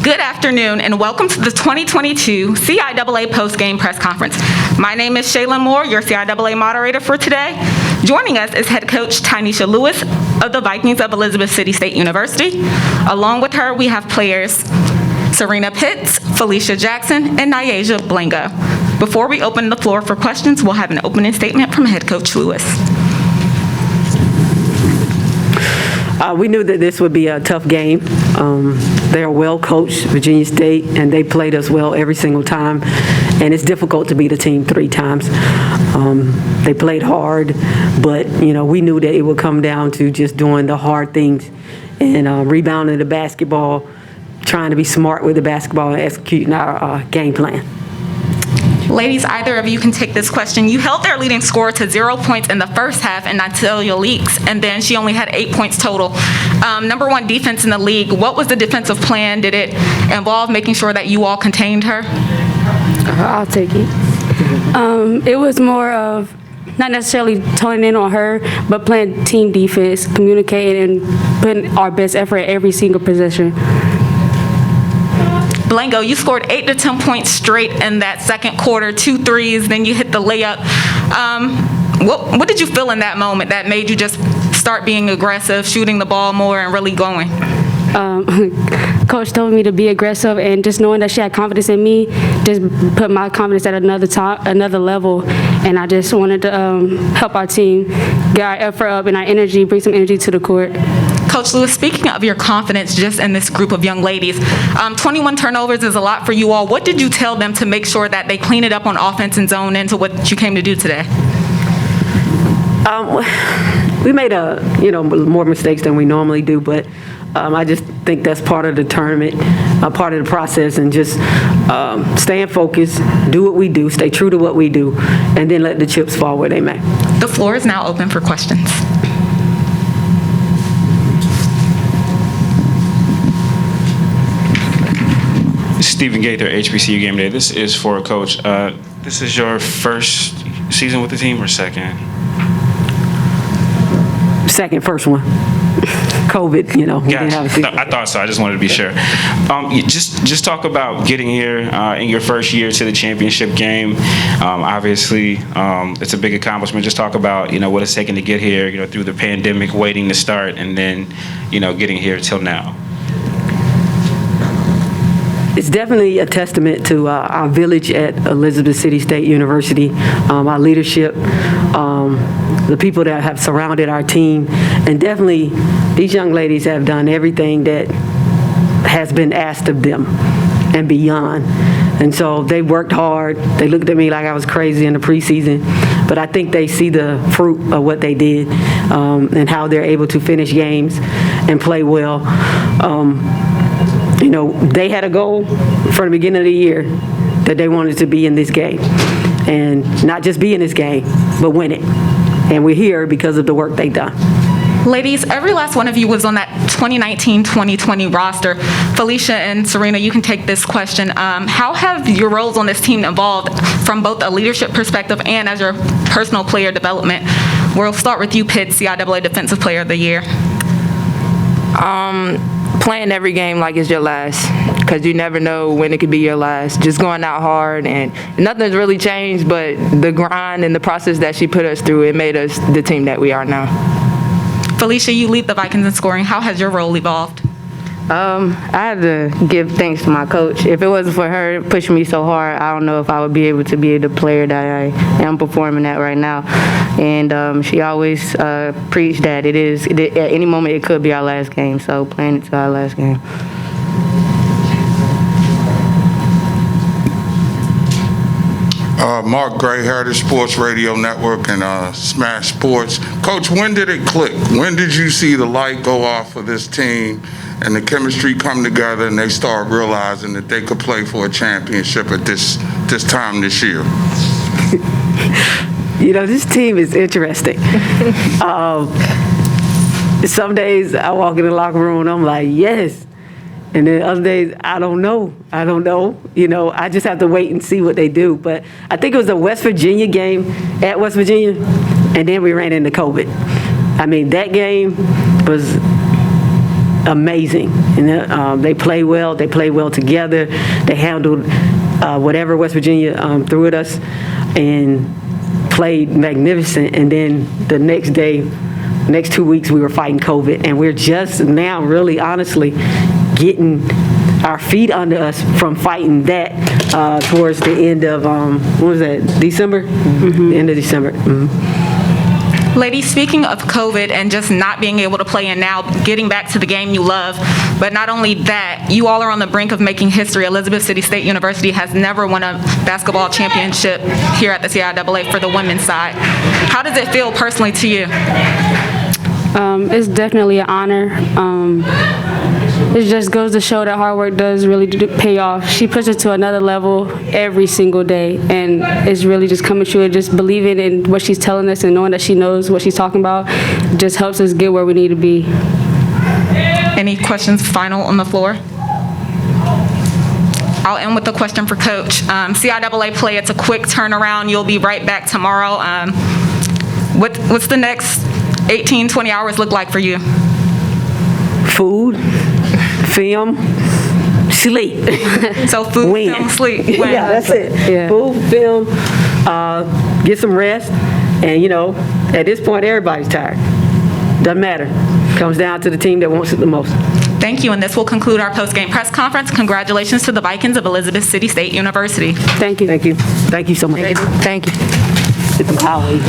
Good afternoon and welcome to the 2022 CIAA postgame press conference. My name is Shaylin Moore, your CIAA moderator for today. Joining us is head coach Tynesha Lewis of the Vikings of Elizabeth City State University. Along with her, we have players Serena Pitts, Felicia Jackson, and Nyasia Blango. Before we open the floor for questions, we'll have an opening statement from head coach Lewis. We knew that this would be a tough game. They're well coached, Virginia State, and they played us well every single time. And it's difficult to beat a team 3 times. They played hard, but we knew that it would come down to just doing the hard things and rebounding the basketball, trying to be smart with the basketball and executing our game plan. Ladies, either of you can take this question. You held their leading scorer to 0 points in the first half in Natalia Leaks, and then she only had 8 points total. Number 1 defense in the league. What was the defensive plan? Did it involve making sure that you all contained her? I'll take it. It was more of not necessarily toning in on her, but playing team defense, communicating, and putting our best effort at every single possession. Blango, you scored 8 to 10 points straight in that second quarter, 2 threes, then you hit the layup. What did you feel in that moment that made you just start being aggressive, shooting the ball more, and really going? Coach told me to be aggressive, and just knowing that she had confidence in me just put my confidence at another level, and I just wanted to help our team get our effort up and our energy, bring some energy to the court. Coach Lewis, speaking of your confidence just in this group of young ladies, 21 turnovers is a lot for you all. What did you tell them to make sure that they clean it up on offense and zone into what you came to do today? We made more mistakes than we normally do, but I just think that's part of the tournament, part of the process, and just staying focused, do what we do, stay true to what we do, and then let the chips fall where they may. The floor is now open for questions. Stephen Gaither, HBCU Game Day. This is for Coach. This is your first season with the team or second? Second, first one. COVID, we didn't have a season. I thought so. I just wanted to be sure. Just talk about getting here in your first year to the championship game. Obviously, it's a big accomplishment. Just talk about what it's taken to get here. Through the pandemic, waiting to start, and then getting here till now. It's definitely a testament to our village at Elizabeth City State University, our leadership, the people that have surrounded our team, and definitely these young ladies have done everything that has been asked of them and beyond. And so they worked hard. They looked at me like I was crazy in the preseason, but I think they see the fruit of what they did and how they're able to finish games and play well. They had a goal from the beginning of the year that they wanted to be in this game. And not just be in this game, but win it. And we're here because of the work they've done. Ladies, every last one of you was on that 2019-2020 roster. Felicia and Serena, you can take this question. How have your roles on this team evolved from both a leadership perspective and as your personal player development? We'll start with you, Pitt, CIAA Defensive Player of the Year. Playing every game like it's your last, because you never know when it could be your last. Just going out hard, and nothing's really changed, but the grind and the process that she put us through, it made us the team that we are now. Felicia, you lead the Vikings in scoring. How has your role evolved? I had to give thanks to my coach. If it wasn't for her pushing me so hard, I don't know if I would be able to be the player that I am performing at right now. And she always preached that at any moment it could be our last game, so playing it to our last game. Mark Gray, Heritage Sports Radio Network and Smash Sports. Coach, when did it click? When did you see the light go off for this team and the chemistry come together and they start realizing that they could play for a championship at this time this year? This team is interesting. Some days I walk in the locker room and I'm like, yes. And then other days, I don't know. I just have to wait and see what they do. But I think it was a West Virginia game at West Virginia, and then we ran into COVID. I mean, that game was amazing. And they play well. They play well together. They handled whatever West Virginia threw at us and played magnificent. And then the next day, next 2 weeks, we were fighting COVID. And we're just now really honestly getting our feet under us from fighting that towards the end of, what was that, December? Mm-hmm. End of December. Mm-hmm. Ladies, speaking of COVID and just not being able to play and now getting back to the game you love, but not only that, you all are on the brink of making history. Elizabeth City State University has never won a basketball championship here at the CIAA for the women's side. How does it feel personally to you? It's definitely an honor. It just goes to show that hard work does really pay off. She pushes to another level every single day, and it's really just coming true. And just believing in what she's telling us and knowing that she knows what she's talking about just helps us get where we need to be. Any questions final on the floor? I'll end with a question for Coach. CIAA play, it's a quick turnaround. You'll be right back tomorrow. What's the next 18, 20 hours look like for you? Food, film, sleep. So food, Win. film, sleep. Win. Yeah, that's it. Yeah. Food, film, get some rest, and at this point, everybody's tired. Doesn't matter. Comes down to the team that wants it the most. Thank you, and this will conclude our post-game press conference. Congratulations to the Vikings of Elizabeth City State University. Thank you. Thank you. Thank you so much. Thank you. Get them highways.